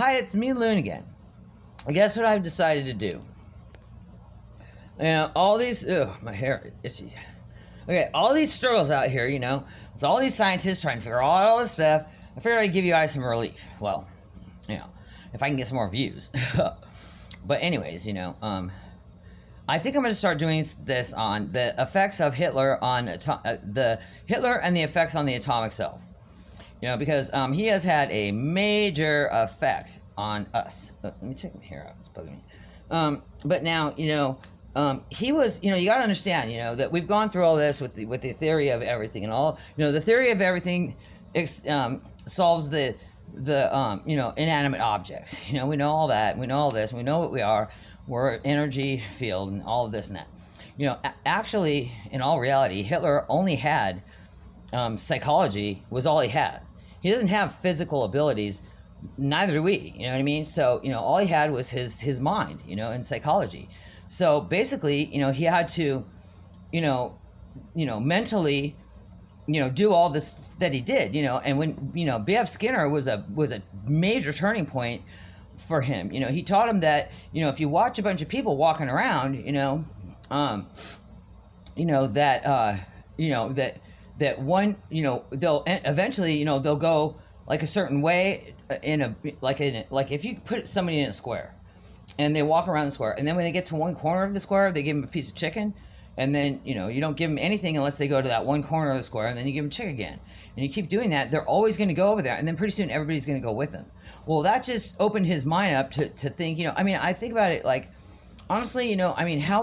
Hi, it's me, Loon, again. Guess what I've decided to do? All these, my hair itchy. Okay, all these struggles out here, with all these scientists trying to figure out all this stuff. I figured I'd give you guys some relief. Well, if I can get some more views. But anyways, I think I'm going to start doing this on the effects of Hitler on Hitler and the effects on the atomic self. Because he has had a major effect on us. Let me take my hair out. It's bugging me. But now, he was, you got to understand, that we've gone through all this with the theory of everything and all. The theory of everything solves the inanimate objects. We know all that. We know all this. We know what we are. We're an energy field and all of this and that. Actually, in all reality, Hitler only had psychology was all he had. He doesn't have physical abilities. Neither do we. You know what I mean? So, all he had was his mind, and psychology. So basically, he had to, mentally, do all this that he did, and when, B.F. Skinner was a major turning point for him. He taught him that, if you watch a bunch of people walking around, that one, they'll eventually, they'll go like a certain way like if you put somebody in a square and they walk around the square, and then when they get to one corner of the square, they give them a piece of chicken, and then, you don't give them anything unless they go to that one corner of the square, and then you give them chicken again. And you keep doing that, they're always going to go over there, and then pretty soon everybody's going to go with them. Well, that just opened his mind up to think, I think about it like, honestly, how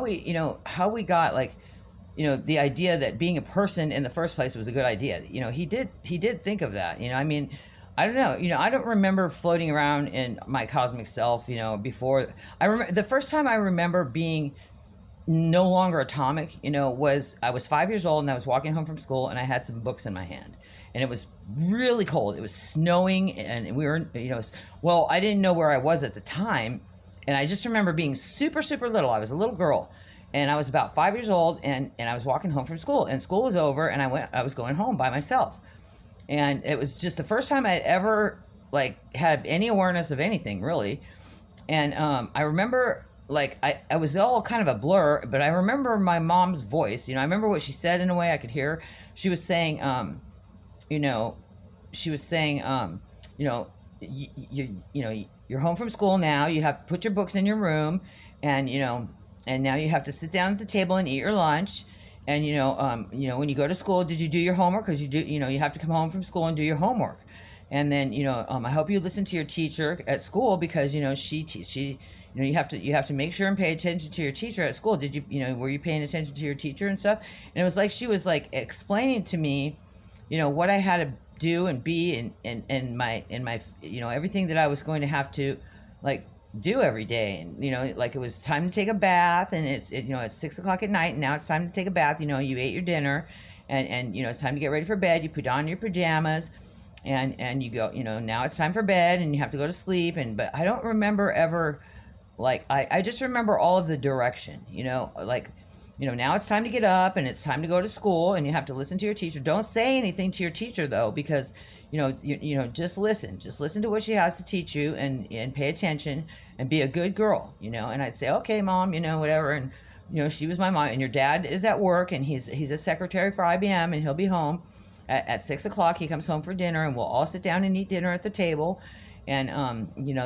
we got like, the idea that being a person in the first place was a good idea. He did think of that. I don't know. I don't remember floating around in my cosmic self, before. I remember the first time I remember being no longer atomic, was I was 5 years old and I was walking home from school and I had some books in my hand, and it was really cold. It was snowing and we were, well, I didn't know where I was at the time. And I just remember being super, super little. I was a little girl. And I was about 5 years old, and I was walking home from school, and school was over, and I was going home by myself. And it was just the first time I'd ever had any awareness of anything, really. And I remember I was all kind of a blur, but I remember my mom's voice. I remember what she said in a way I could hear. She was saying, you're home from school now. You have to put your books in your room, and and now you have to sit down at the table and eat your lunch. And, when you go to school, did you do your homework? Because you have to come home from school and do your homework. And then, I hope you listen to your teacher at school, because, you have to make sure and pay attention to your teacher at school. Did you, were you paying attention to your teacher and stuff? And it was like, she was explaining to me, what I had to do and be and my everything that I was going to have to do every day. And it was time to take a bath, and it's 6 o'clock at night, and now it's time to take a bath. You ate your dinner, and it's time to get ready for bed. You put on your pajamas, and you go, now it's time for bed, and you have to go to sleep. But I don't remember ever I just remember all of the direction, now it's time to get up, and it's time to go to school, and you have to listen to your teacher. Don't say anything to your teacher, though, because just listen to what she has to teach you, and pay attention and be a good girl, and I'd say, okay, Mom, whatever. And she was my mom, and your dad is at work, and he's a secretary for IBM, and he'll be home at 6 o'clock. He comes home for dinner, and we'll all sit down and eat dinner at the table. And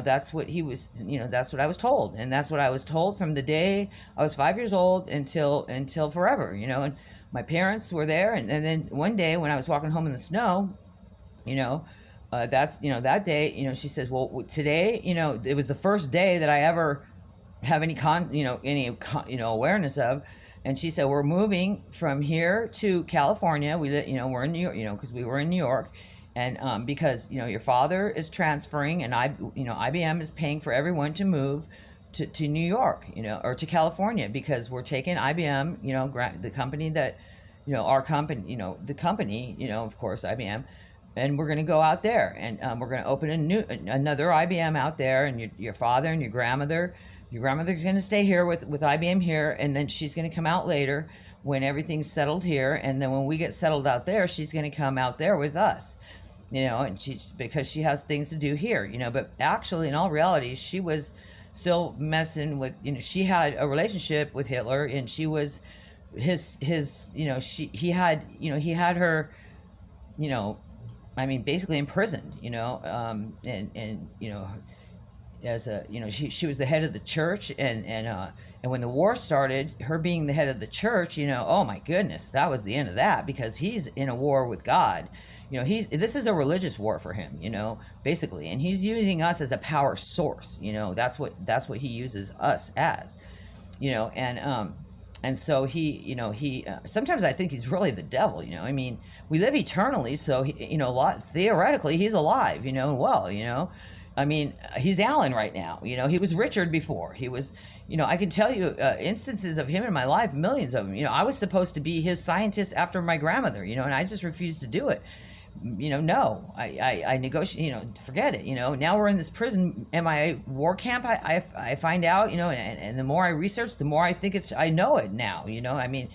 that's what he was, that's what I was told, and that's what I was told from the day I was 5 years old until forever. And my parents were there, and then one day when I was walking home in the snow, that day, she says, well, today, it was the first day that I ever have any awareness of. And she said, we're moving from here to California. We're in New York, because we were in New York. And because, your father is transferring, and IBM is paying for everyone to move to New York, or to California, because we're taking IBM, the company that, our company, the company, of course, IBM, and we're going to go out there, and we're going to open another IBM out there, and your father and your grandmother's going to stay here with IBM here, and then she's going to come out later when everything's settled here, and then when we get settled out there, she's going to come out there with us. and because she has things to do here, but actually in all reality, she was still messing with, she had a relationship with Hitler, and she was his, he had her, I mean, basically imprisoned, and as a, she was the head of the church, and when the war started, her being the head of the church, oh my goodness, that was the end of that, because he's in a war with God. This is a religious war for him, basically, and he's using us as a power source. That's what he uses us as, and so he sometimes I think he's really the devil. I mean, we live eternally, so theoretically he's alive, and well. I mean, he's Alan right now. He was Richard before. He was, I can tell you instances of him in my life, millions of them. I was supposed to be his scientist after my grandmother, and I just refused to do it. No, I negotiate, forget it. Now we're in this prison MIA war camp. I find out, and the more I research, the more I think I know it now, I mean,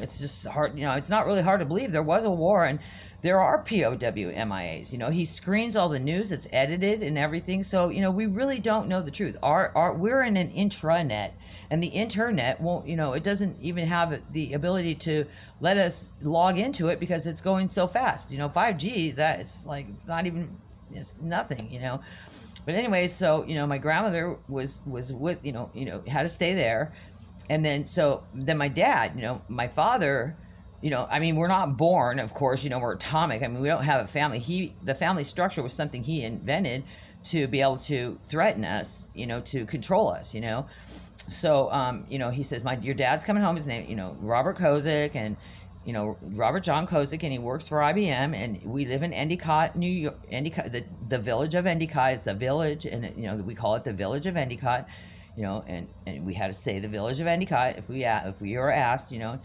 it's just hard, it's not really hard to believe there was a war, and there are POW MIAs. He screens all the news, it's edited and everything. So, we really don't know the truth. We're in an intranet, and the internet won't, it doesn't even have the ability to let us log into it because it's going so fast. 5G, it's not even, it's nothing, But anyway, so, my grandmother was with, had to stay there. And then my dad, my father, I mean, we're not born, of course, we're atomic. I mean, we don't have a family. The family structure was something he invented to be able to threaten us, to control us, So, he says, your dad's coming home, his name, Robert Kozik, and, Robert John Kozik, and he works for IBM, and we live in Endicott, New York, Endicott, the village of Endicott. It's a village, and, we call it the village of Endicott. And we had to say the village of Endicott if we were asked, and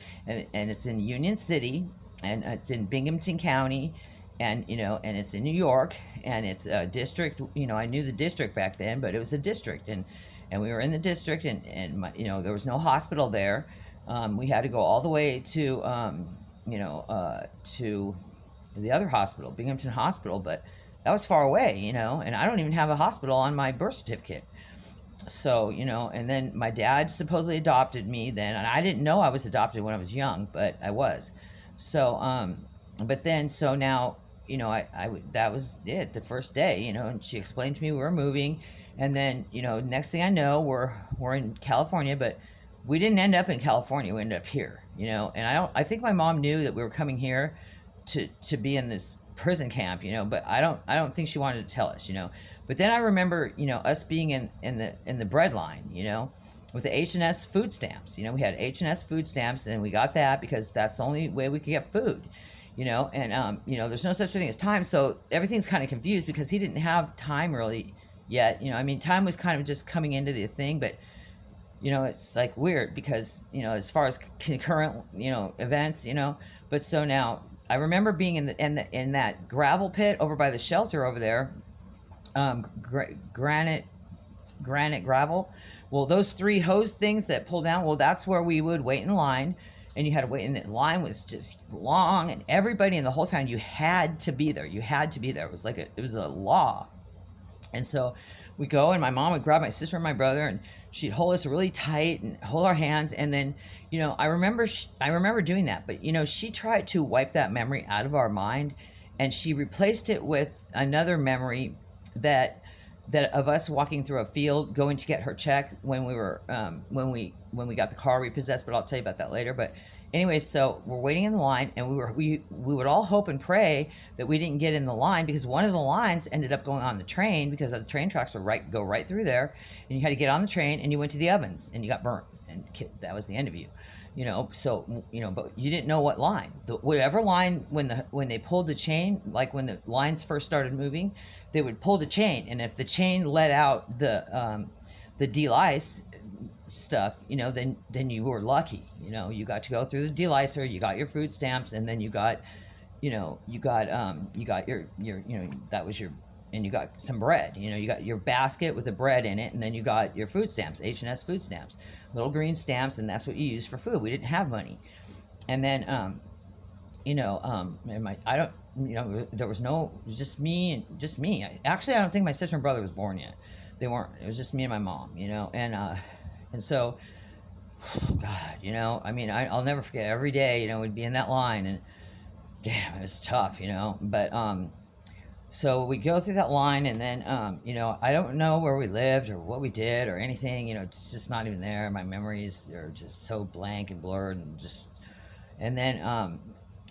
it's in Union City, and it's in Binghamton County, and and it's in New York, and it's a district. I knew the district back then, but it was a district, and we were in the district, and there was no hospital there. We had to go all the way to to the other hospital, Binghamton Hospital, but that was far away, and I don't even have a hospital on my birth certificate. So, and then my dad supposedly adopted me then, and I didn't know I was adopted when I was young, but I was. So, but then, so now, that was it, the first day, and she explained to me we were moving, and then, next thing I know, we're in California, but we didn't end up in California, we ended up here, and I think my mom knew that we were coming here to be in this prison camp, but I don't think she wanted to tell us, But then I remember, us being in the bread line, with the H&S food stamps. We had H&S food stamps, and we got that because that's the only way we could get food, and there's no such thing as time, so everything's kind of confused because he didn't have time really yet. I mean, time was kind of just coming into the thing, but it's like weird because as far as concurrent events, but so now I remember being in that gravel pit over by the shelter over there, granite gravel. Well, those 3 hose things that pull down, well, that's where we would wait in line, and you had to wait, and the line was just long, and everybody in the whole town, you had to be there. It was it was a law. And so we go, and my mom would grab my sister and my brother, and she'd hold us really tight and hold our hands. And then, I remember doing that, but she tried to wipe that memory out of our mind, and she replaced it with another memory that of us walking through a field, going to get her check when we were when we got the car repossessed. But I'll tell you about that later. But anyway, so we're waiting in the line, and we would all hope and pray that we didn't get in the line, because one of the lines ended up going on the train, because the train tracks go right through there, and you had to get on the train, and you went to the ovens, and you got burnt, and that was the end of you. So but you didn't know what line. Whatever line, when they pulled the chain, like when the lines first started moving, they would pull the chain, and if the chain let out the delice stuff, then you were lucky. You got to go through the delicer, you got your food stamps, and then you got your that was your, and you got some bread. You got your basket with the bread in it, and then you got your food stamps, H&S food stamps, little green stamps, and that's what you used for food. We didn't have money. And then and I don't, there was no, it was just me and just me. Actually, I don't think my sister and brother was born yet. They weren't. It was just me and my mom, and so, God, I'll never forget every day, we'd be in that line and damn, it was tough, but, so we go through that line and then, I don't know where we lived or what we did or anything, it's just not even there. My memories are just so blank and blurred and then,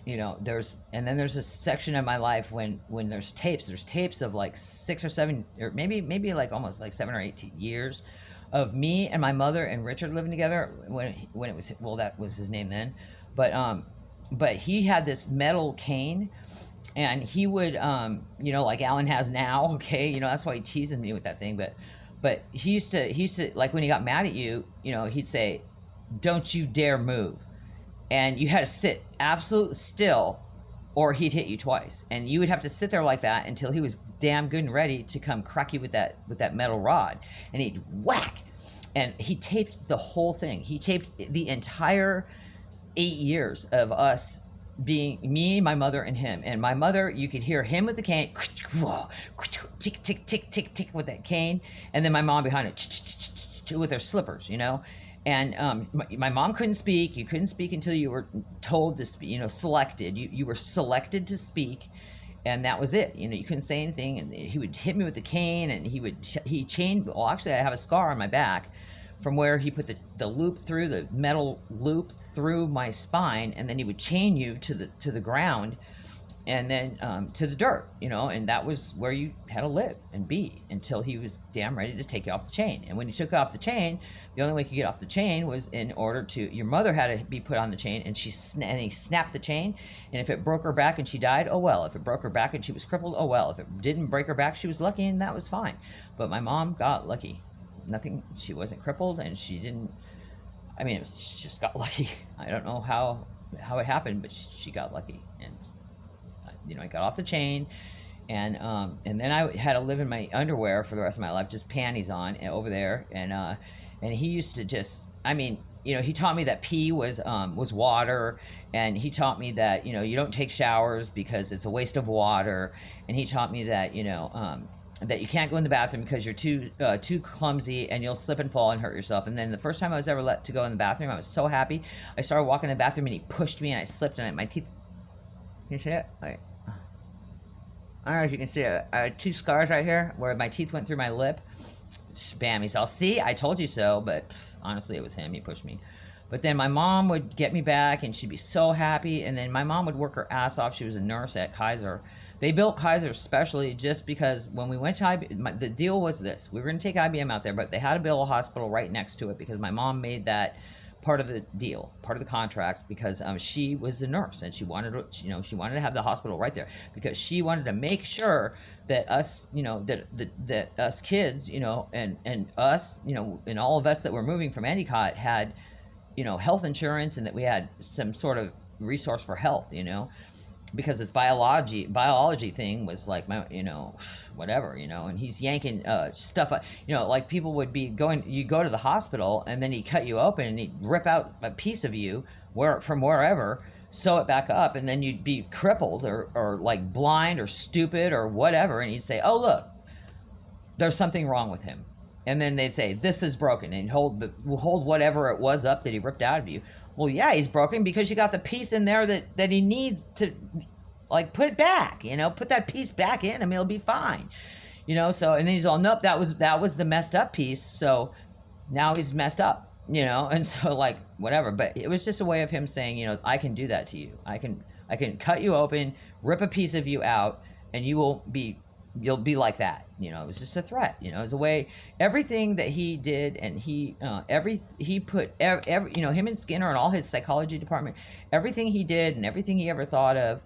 there's a section of my life when there's tapes of like 6 or 7 or maybe like almost like 7 or 8 years of me and my mother and Richard living together when it was, well, that was his name then, but he had this metal cane and he would, like Alan has now, okay, that's why he teases me with that thing, but he used to like when he got mad at you, he'd say, "Don't you dare move." And you had to sit absolutely still or he'd hit you twice. And you would have to sit there like that until he was damn good and ready to come crack you with that metal rod. And he'd whack. And he taped the whole thing. He taped the entire 8 years of us being me, my mother, and him. And my mother, you could hear him with the cane, tick, tick, tick, tick, tick with that cane. And then my mom behind it with her slippers, And my mom couldn't speak. You couldn't speak until you were told to speak, selected. You were selected to speak, and that was it. You couldn't say anything. And he would hit me with the cane, and he chained. Well, actually, I have a scar on my back from where he put the loop through the metal loop through my spine, and then he would chain you to the ground, and then to the dirt, and that was where you had to live and be until he was damn ready to take you off the chain. And when he took you off the chain, the only way you could get off the chain was in order to, your mother had to be put on the chain, and he snapped the chain, and if it broke her back and she died, oh well. If it broke her back and she was crippled, oh well. If it didn't break her back, she was lucky, and that was fine. But my mom got lucky. Nothing, she wasn't crippled, and she didn't, she just got lucky. I don't know how it happened, but she got lucky. And I got off the chain, and then I had to live in my underwear for the rest of my life, just panties on over there. And he used to just, he taught me that pee was water, and he taught me that you don't take showers because it's a waste of water, and he taught me that that you can't go in the bathroom because you're too clumsy and you'll slip and fall and hurt yourself. And then the first time I was ever let to go in the bathroom, I was so happy. I started walking in the bathroom and he pushed me and I slipped and my teeth. Can you see it? I don't know if you can see it. I had 2 scars right here where my teeth went through my lip. Bam, he's all, see, I told you so. But honestly, it was him. He pushed me. But then my mom would get me back and she'd be so happy. And then my mom would work her ass off. She was a nurse at Kaiser. They built Kaiser specially just because when we went to IBM, the deal was this. We were going to take IBM out there, but they had to build a hospital right next to it because my mom made that part of the deal, part of the contract, because she was a nurse and she wanted to, she wanted to have the hospital right there because she wanted to make sure that us, that us kids, and us, and all of us that were moving from Endicott had, health insurance, and that we had some sort of resource for health, because this biology thing was like my, whatever, and he's yanking stuff, like people would be going, you go to the hospital and then he'd cut you open and he'd rip out a piece of you from wherever, sew it back up, and then you'd be crippled or like blind or stupid or whatever, and he'd say, oh look, there's something wrong with him. And then they'd say, this is broken, and hold whatever it was up that he ripped out of you. Well, yeah, he's broken because you got the piece in there that he needs to, like, put it back, put that piece back in him, he'll be fine, so, and then he's all, nope, that was the messed up piece, so now he's messed up, and so, like, whatever, but it was just a way of him saying, I can do that to you, I can cut you open, rip a piece of you out, and you'll be like that, it was just a threat, it was a way, everything that he did, and he put him and Skinner and all his psychology department, everything he did and everything he ever thought of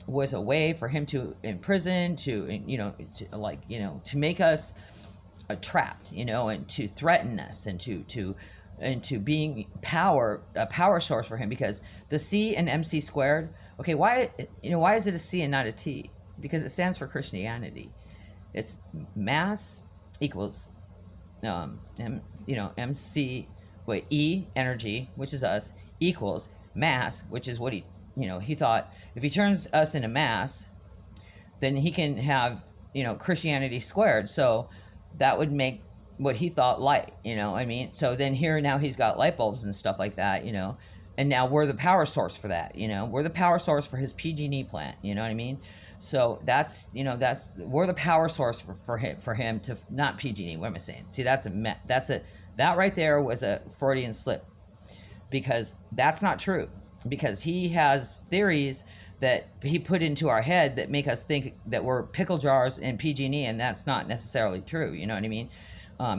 was a way for him to imprison, to make us trapped, and to threaten us, and to being a power source for him, because the C in MC squared, okay, why is it a C and not a T? Because it stands for Christianity. It's mass equals, E, energy, which is us, equals mass, which is what he he thought if he turns us into mass, then he can have, Christianity squared. So that would make what he thought light, I mean? So then here now he's got light bulbs and stuff like that, and now we're the power source for that, we're the power source for his PG&E plant, you know what I mean? So that's, we're the power source for him to, not PG&E, what am I saying? See, that right there was a Freudian slip, because that's not true, because he has theories that he put into our head that make us think that we're pickle jars in PG&E, and that's not necessarily true, you know what I mean?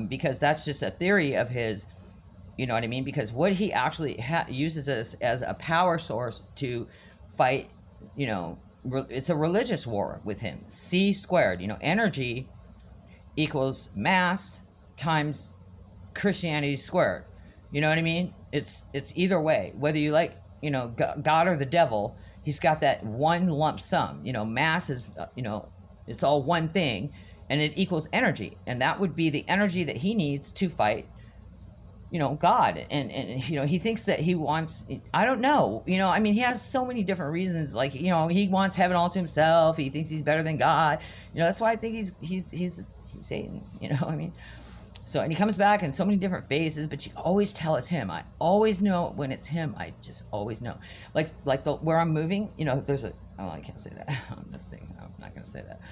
Because that's just a theory of his, you know what I mean? Because what he actually uses as a power source to fight, it's a religious war with him. C squared, energy equals mass times Christianity squared. You know what I mean? It's either way, whether you like, God or the devil, he's got that one lump sum. Mass is, it's all one thing, and it equals energy, and that would be the energy that he needs to fight, God. And he thinks that he wants, I don't know, I mean, he has so many different reasons, like, he wants heaven all to himself. He thinks he's better than God. That's why I think he's Satan, I mean. So, and he comes back in so many different phases, but you always tell it's him. I always know when it's him. I just always know. Like where I'm moving, there's I can't say that on this thing. I'm not going to say that.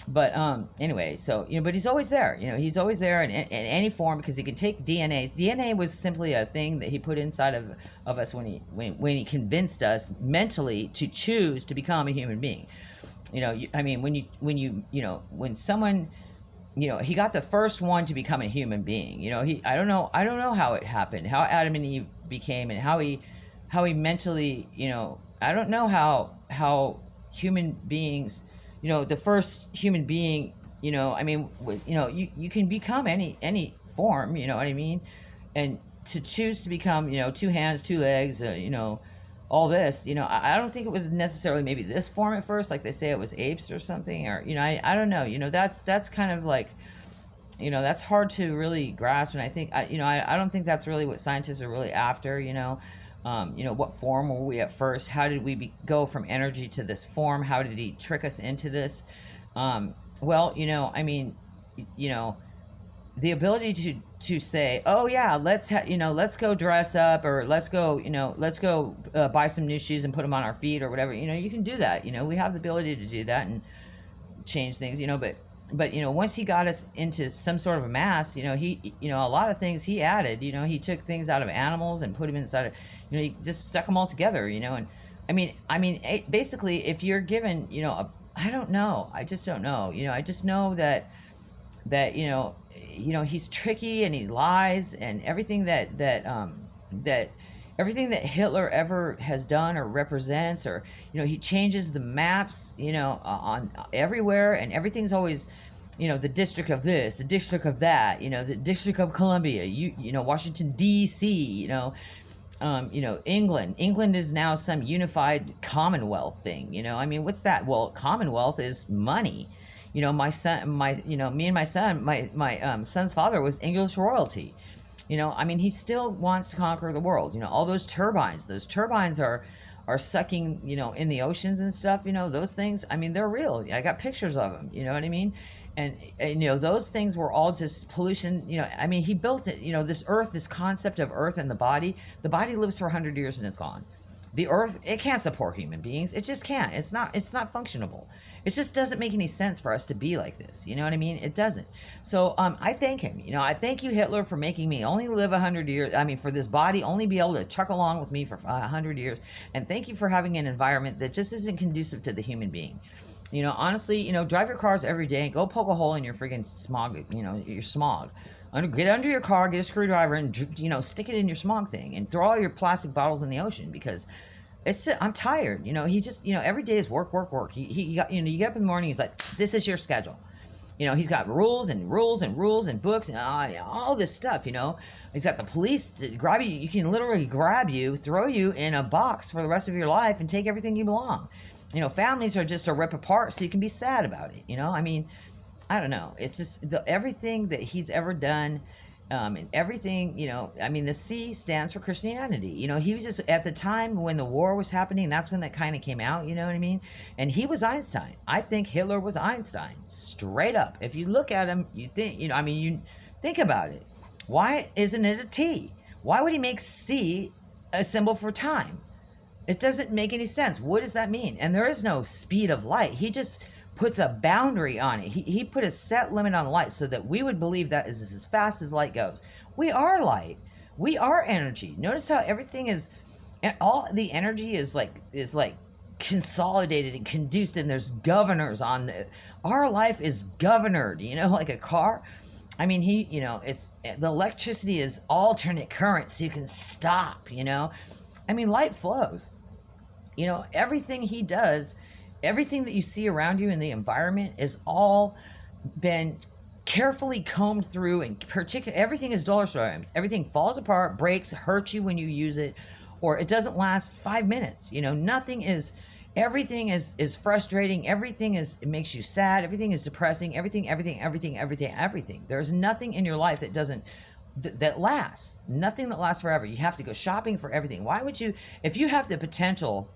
But anyway, so, but he's always there. He's always there in any form, because he can take DNA. DNA was simply a thing that he put inside of us when he convinced us mentally to choose to become a human being. I mean, when someone, he got the first one to become a human being. I don't know how it happened, how Adam and Eve became, and how he mentally, I don't know how human beings, the first human being, I mean, you can become any form, you know what I mean? And to choose to become, 2 hands, 2 legs, all this, I don't think it was necessarily maybe this form at first, like they say it was apes or something, or, I don't know, that's kind of like, that's hard to really grasp. And I think, I don't think that's really what scientists are really after, what form were we at first? How did we go from energy to this form? How did he trick us into this? Well, I mean, the ability to say, oh yeah, let's go dress up, or let's go buy some new shoes and put them on our feet or whatever. You can do that. We have the ability to do that and change things. But once he got us into some sort of a mass, he a lot of things he added. He took things out of animals and put them inside of, he just stuck them all together. And I mean, basically, if you're given, I don't know, I just don't know. I just know that he's tricky and he lies, and everything that everything that Hitler ever has done or represents, or he changes the maps on everywhere, and everything's always the district of this, the district of that, the district of Columbia, Washington D.C., England is now some unified Commonwealth thing. I mean, what's that? Well, Commonwealth is money. My son, me and my son, my son's father was English royalty. I mean, he still wants to conquer the world. All those turbines are sucking, in the oceans and stuff, those things, I mean, they're real. I got pictures of them, you know what I mean? And those things were all just pollution. I mean, he built it, this earth, this concept of earth and the body lives for 100 years and it's gone. The earth, it can't support human beings. It just can't. It's not functionable. It just doesn't make any sense for us to be like this. You know what I mean? It doesn't. So I thank him. I thank you, Hitler, for making me only live 100 years. I mean, for this body, only be able to truck along with me for 100 years. And thank you for having an environment that just isn't conducive to the human being. Honestly, drive your cars every day and go poke a hole in your friggin' smog, your smog. Get under your car, get a screwdriver, and stick it in your smog thing, and throw all your plastic bottles in the ocean, because I'm tired. He just every day is work. He got, you get up in the morning, he's like, this is your schedule. He's got rules and books and all this stuff. He's got the police to grab you. You can literally grab you, throw you in a box for the rest of your life, and take everything you belong. Families are just to rip apart so you can be sad about it. I mean, I don't know. It's just everything that he's ever done And everything, I mean, the C stands for Christianity. He was just, at the time when the war was happening, that's when that kind of came out, you know what I mean? And he was Einstein. I think Hitler was Einstein, straight up. If you look at him, you think, you think about it. Why isn't it a T? Why would he make C a symbol for time? It doesn't make any sense. What does that mean? And there is no speed of light. He just puts a boundary on it. He put a set limit on light so that we would believe that is as fast as light goes. We are light. We are energy. Notice how everything is, and all the energy is like consolidated and conduced, and there's governors on the, our life is governed, like a car. I mean, it's, the electricity is alternate current, so you can stop, I mean, light flows. Everything he does, everything that you see around you in the environment is all been carefully combed through, and everything is dollar store items. Everything falls apart, breaks, hurts you when you use it, or it doesn't last 5 minutes. Everything is frustrating. It makes you sad. Everything is depressing. Everything. There's nothing in your life that lasts. Nothing that lasts forever. You have to go shopping for everything. Why would you, if you have the potential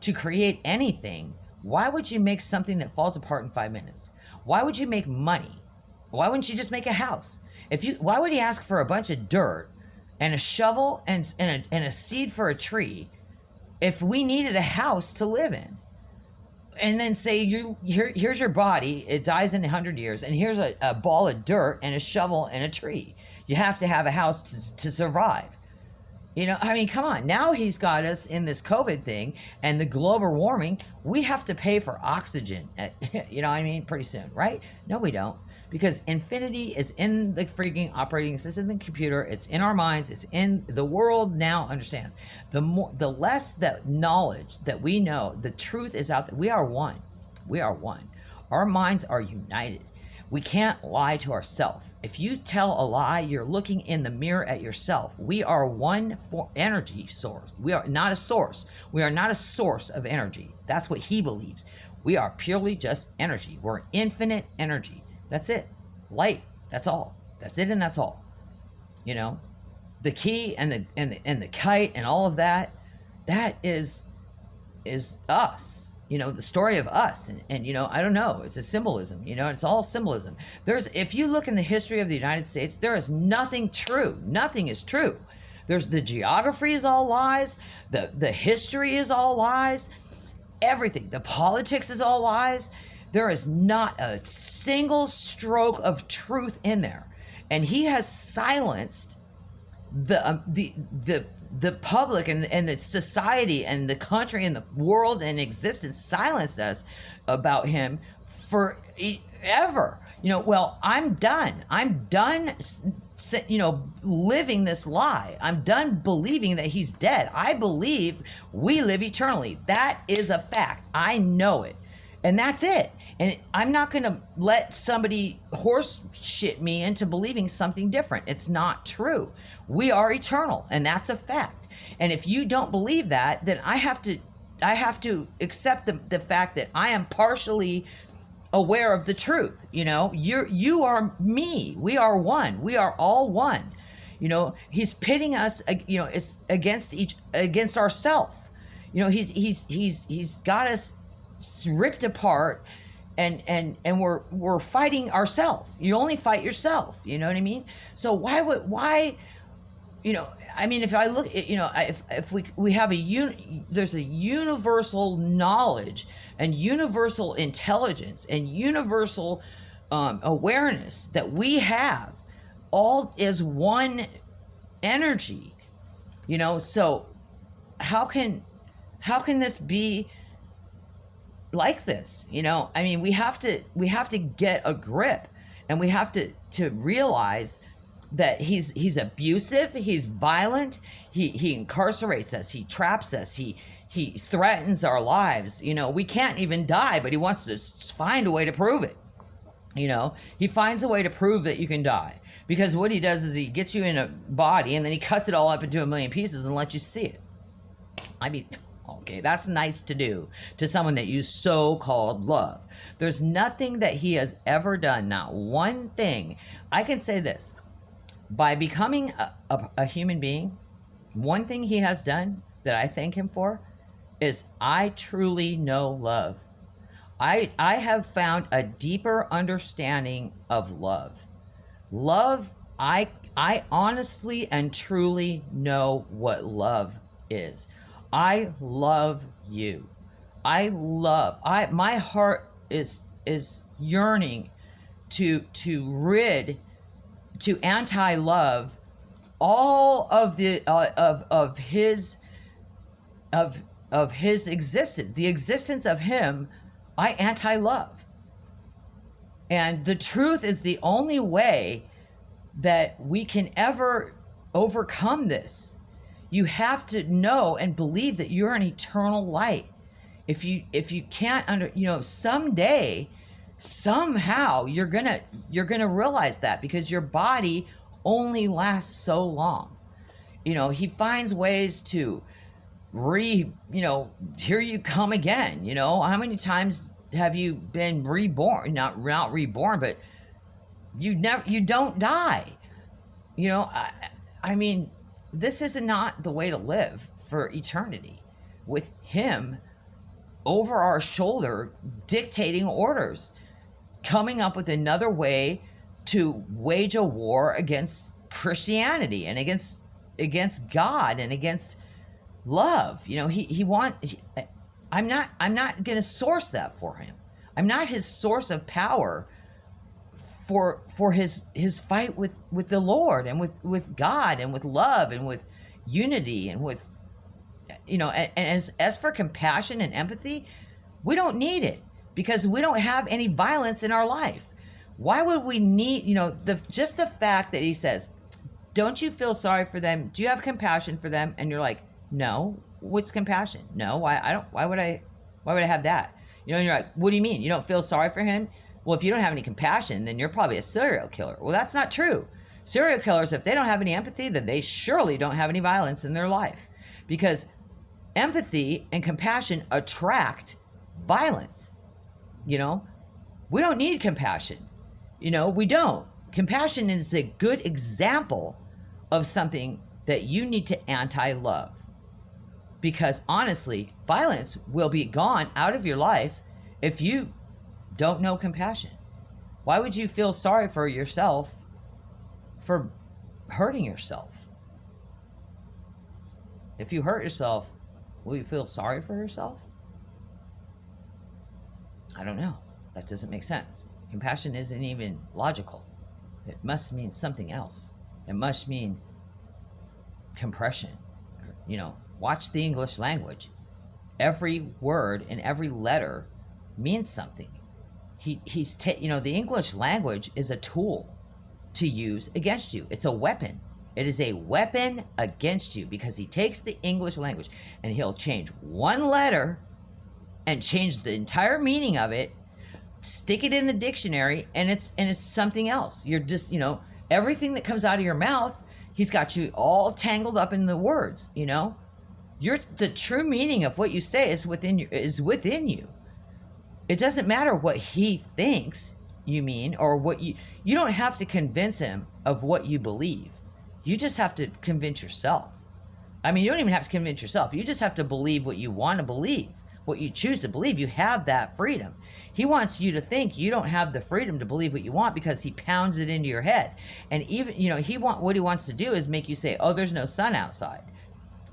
to create anything, why would you make something that falls apart in 5 minutes? Why would you make money? Why wouldn't you just make a house? Why would he ask for a bunch of dirt and a shovel and a seed for a tree if we needed a house to live in? And then say, here's your body, it dies in 100 years, and here's a ball of dirt and a shovel and a tree. You have to have a house to survive. I mean, come on. Now he's got us in this COVID thing and the global warming. We have to pay for oxygen, pretty soon, right? No, we don't. Because infinity is in the freaking operating system, the computer. It's in our minds. It's in the world now understands. The less that knowledge that we know, the truth is out there. We are one. We are one. Our minds are united. We can't lie to ourselves. If you tell a lie, you're looking in the mirror at yourself. We are one energy source. We are not a source. We are not a source of energy. That's what he believes. We are purely just energy. We're infinite energy. That's it. Light. That's all. That's it, and that's all. The key and the kite and all of that. That is us. The story of us, and I don't know, it's a symbolism, it's all symbolism. If you look in the history of the United States, there is nothing true. Nothing is true. There's the geography is all lies. The history is all lies. Everything. The politics is all lies. There is not a single stroke of truth in there. And he has silenced the public and the society and the country and the world and existence, silenced us about him forever. Well, I'm done living this lie. I'm done believing that he's dead. I believe we live eternally. That is a fact. I know it. And that's it. And I'm not going to let somebody horse shit me into believing something different. It's not true. We are eternal, and that's a fact. And if you don't believe that, then I have to accept the fact that I am partially aware of the truth. You are me. We are one. We are all one. He's pitting us, it's against ourselves. He's got us ripped apart, and we're fighting ourselves. You only fight yourself. You know what I mean? So why if I look, if we have there's a universal knowledge and universal intelligence and universal awareness that we have all is one energy, so how can this be like this? We have to get a grip, and we have to realize that he's abusive, he's violent, he incarcerates us, he traps us, he threatens our lives. We can't even die, but he wants to find a way to prove it. He finds a way to prove that you can die, because what he does is he gets you in a body and then he cuts it all up into a million pieces and lets you see it. Okay, that's nice to do to someone that you so-called love. There's nothing that he has ever done, not one thing. I can say this. by becoming a human being, one thing he has done that I thank him for is I truly know love. I have found a deeper understanding of love. Love, I honestly and truly know what love is. I love you. My heart is yearning to anti-love all of the of his existence, the existence of him. I anti-love. And the truth is the only way that we can ever overcome this. You have to know and believe that you're an eternal light. If you can't someday, somehow you're gonna realize that, because your body only lasts so long. He finds ways to here you come again. How many times have you been reborn? Not reborn, but you don't die. I mean, this is not the way to live for eternity, with him over our shoulder dictating orders, coming up with another way to wage a war against Christianity and against God and against love. I'm not going to source that for him. I'm not his source of power for his fight with the Lord and with God and with love and with unity and with, and as for compassion and empathy, we don't need it, because we don't have any violence in our life. Why would we need, just the fact that he says, don't you feel sorry for them? Do you have compassion for them? And you're like, no. What's compassion? No, why would I have that? And you're like, what do you mean? You don't feel sorry for him? Well, if you don't have any compassion, then you're probably a serial killer. Well, that's not true. Serial killers, if they don't have any empathy, then they surely don't have any violence in their life, because empathy and compassion attract violence. We don't need compassion. We don't. Compassion is a good example of something that you need to anti-love. Because honestly, violence will be gone out of your life if you don't know compassion. Why would you feel sorry for yourself for hurting yourself? If you hurt yourself, will you feel sorry for yourself? I don't know. That doesn't make sense. Compassion isn't even logical. It must mean something else. It must mean compression. Watch the English language. Every word and every letter means something. The English language is a tool to use against you. It's a weapon. It is a weapon against you, because he takes the English language and he'll change one letter and change the entire meaning of it, stick it in the dictionary, and it's something else. You're just, everything that comes out of your mouth, he's got you all tangled up in the words. The true meaning of what you say is within you. It doesn't matter what he thinks you mean, or what you don't have to convince him of what you believe. You just have to convince yourself. I mean, you don't even have to convince yourself. You just have to believe what you want to believe, what you choose to believe. You have that freedom. He wants you to think you don't have the freedom to believe what you want, because he pounds it into your head. And even, what he wants to do is make you say, oh, there's no sun outside.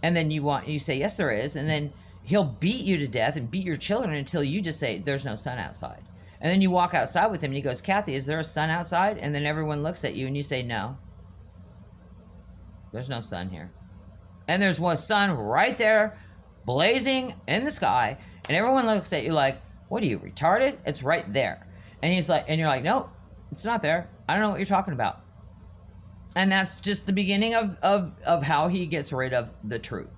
And then you say, yes, there is. And then he'll beat you to death and beat your children until you just say, there's no sun outside. And then you walk outside with him and he goes, Kathy, is there a sun outside? And then everyone looks at you and you say, no, there's no sun here. And there's one sun right there, blazing in the sky. And everyone looks at you like, what are you, retarded? It's right there. And you're like, nope, it's not there. I don't know what you're talking about. And that's just the beginning of how he gets rid of the truth.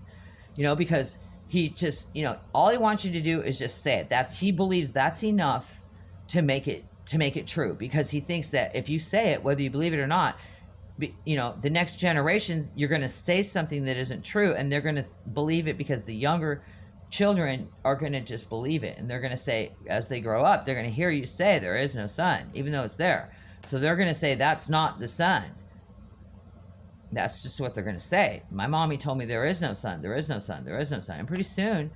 Because he just, all he wants you to do is just say it. That he believes that's enough to make it true, because he thinks that if you say it, whether you believe it or not, the next generation, you're going to say something that isn't true, and they're going to believe it, because the younger children are going to just believe it. And they're going to say, as they grow up, they're going to hear you say there is no sun, even though it's there. So they're going to say, that's not the sun. That's just what they're going to say. My mommy told me there is no sun, there is no sun, there is no sun. And pretty soon,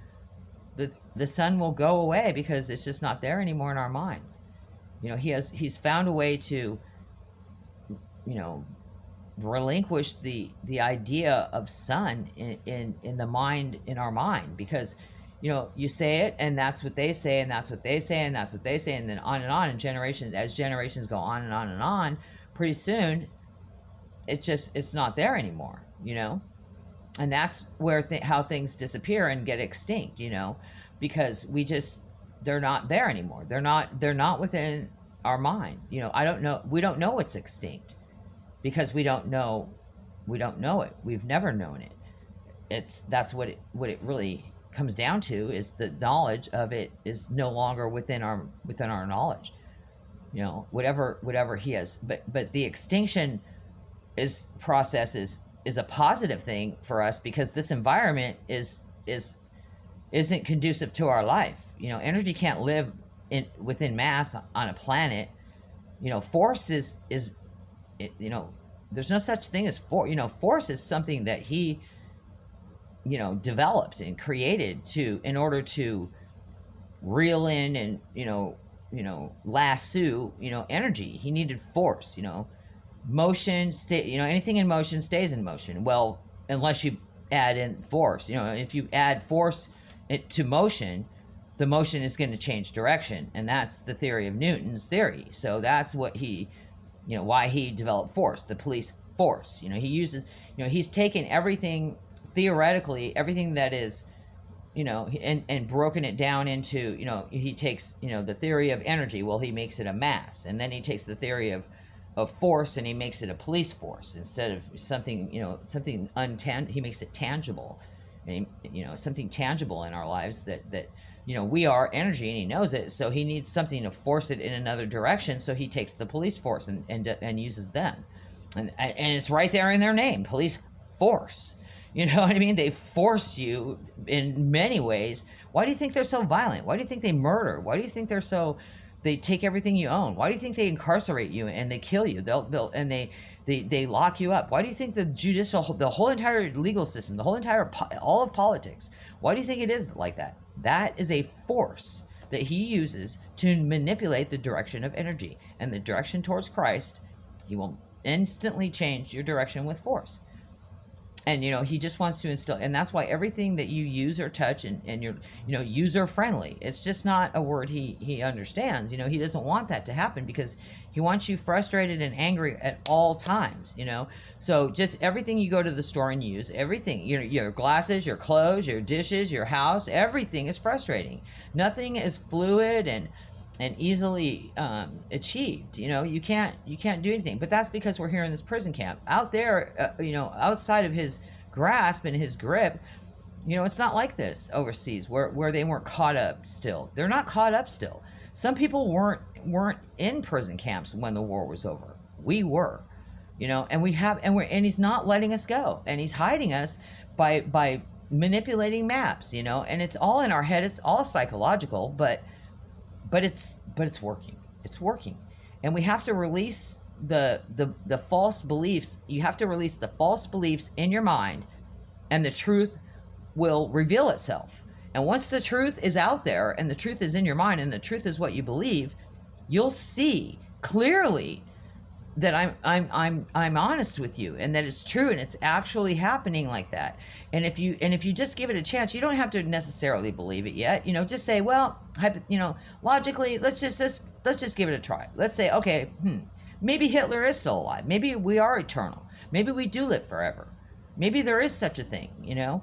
the sun will go away because it's just not there anymore in our minds. You know, he's found a way to, you know, relinquish the idea of sun in the mind, in our mind, because, you know, you say it and that's what they say and that's what they say and that's what they say, and then on, and generations, as generations go on and on and on, pretty soon it's not there anymore, you know. And that's where how things disappear and get extinct, you know, because they're not there anymore. They're not within our mind, you know. We don't know it's extinct because we don't know it. We've never known it. That's what it really comes down to, is the knowledge of it is no longer within our knowledge, you know. Whatever he has, but the extinction process is a positive thing for us, because this environment isn't conducive to our life. You know, energy can't live within mass on a planet. You know, force is you know, there's no such thing as force. You know, force is something that he, you know, developed and created in order to reel in and, you know, lasso, you know, energy. He needed force, you know. Motion, you know, anything in motion stays in motion. Well, unless you add in force. You know, if you add force to motion, the motion is going to change direction, and that's the theory of Newton's theory. So that's what he, you know, why he developed force, the police force. You know, he uses, you know, he's taken everything, theoretically, everything that is, you know, and broken it down into, you know, he takes, you know, the theory of energy, well, he makes it a mass, and then he takes the theory of force and he makes it a police force, instead of something, you know, something he makes it tangible, and you know, something tangible in our lives that you know, we are energy, and he knows it, so he needs something to force it in another direction, so he takes the police force and uses them, and it's right there in their name, police force. You know what I mean? They force you in many ways. Why do you think they're so violent? Why do you think they murder? Why do you think they take everything you own? Why do you think they incarcerate you and they kill you? They lock you up. Why do you think the whole entire legal system, all of politics, why do you think it is like that? That is a force that he uses to manipulate the direction of energy, and the direction towards Christ. He will instantly change your direction with force. And, you know, he just wants to instill, and that's why everything that you use or touch and you're, you know, user friendly, it's just not a word he understands. You know, he doesn't want that to happen, because he wants you frustrated and angry at all times, you know. So just everything you go to the store and use, everything, your glasses, your clothes, your dishes, your house, everything is frustrating. Nothing is fluid and easily achieved. You know, you can't do anything. But that's because we're here in this prison camp. Out there, you know, outside of his grasp and his grip, you know, it's not like this overseas where they weren't caught up still. They're not caught up still. Some people weren't in prison camps when the war was over. We were, you know, and he's not letting us go, and he's hiding us by manipulating maps, you know, and it's all in our head. It's all psychological, but it's working. It's working. And we have to release the false beliefs. You have to release the false beliefs in your mind, and the truth will reveal itself. And once the truth is out there, and the truth is in your mind, and the truth is what you believe, you'll see clearly that I'm honest with you, and that it's true, and it's actually happening like that. And if you just give it a chance, you don't have to necessarily believe it yet. You know, just say, well, you know, logically, let's just give it a try. Let's say, okay, maybe Hitler is still alive. Maybe we are eternal. Maybe we do live forever. Maybe there is such a thing, you know,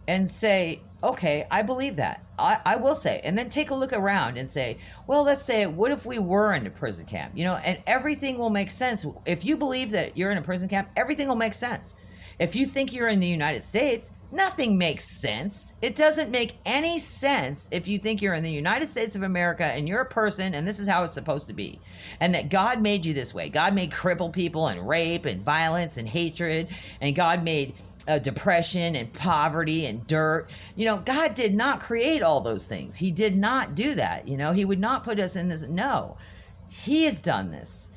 and say, okay, I believe that. I will say, and then take a look around and say, well, let's say, what if we were in a prison camp? You know, and everything will make sense. If you believe that you're in a prison camp, everything will make sense. If you think you're in the United States, nothing makes sense. It doesn't make any sense if you think you're in the United States of America and you're a person and this is how it's supposed to be. And that God made you this way. God made crippled people and rape and violence and hatred. And God made depression and poverty and dirt. You know, God did not create all those things. He did not do that. You know, he would not put us in this. No, he has done this.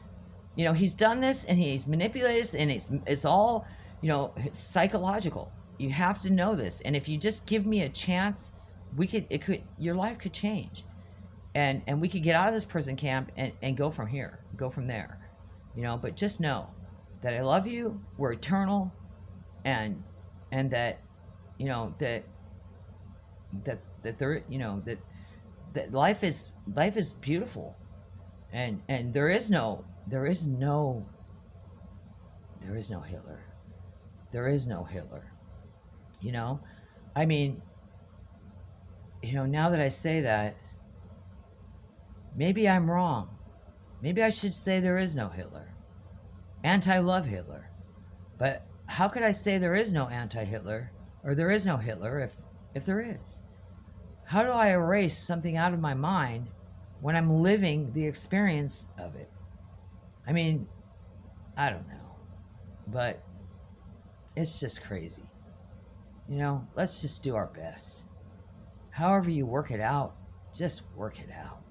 You know, he's done this, and he's manipulated us, and it's all, you know, it's psychological. You have to know this. And if you just give me a chance, your life could change. And we could get out of this prison camp and go from here, go from there, you know. But just know that I love you. We're eternal, and that, you know, that there, you know, that life is beautiful, and there is no Hitler. There is no Hitler. You know, I mean, you know, now that I say that, maybe I'm wrong. Maybe I should say there is no Hitler. Anti-love Hitler. But how could I say there is no anti-Hitler, or there is no Hitler, if there is? How do I erase something out of my mind when I'm living the experience of it? I mean, I don't know. But it's just crazy. You know, let's just do our best. However you work it out, just work it out.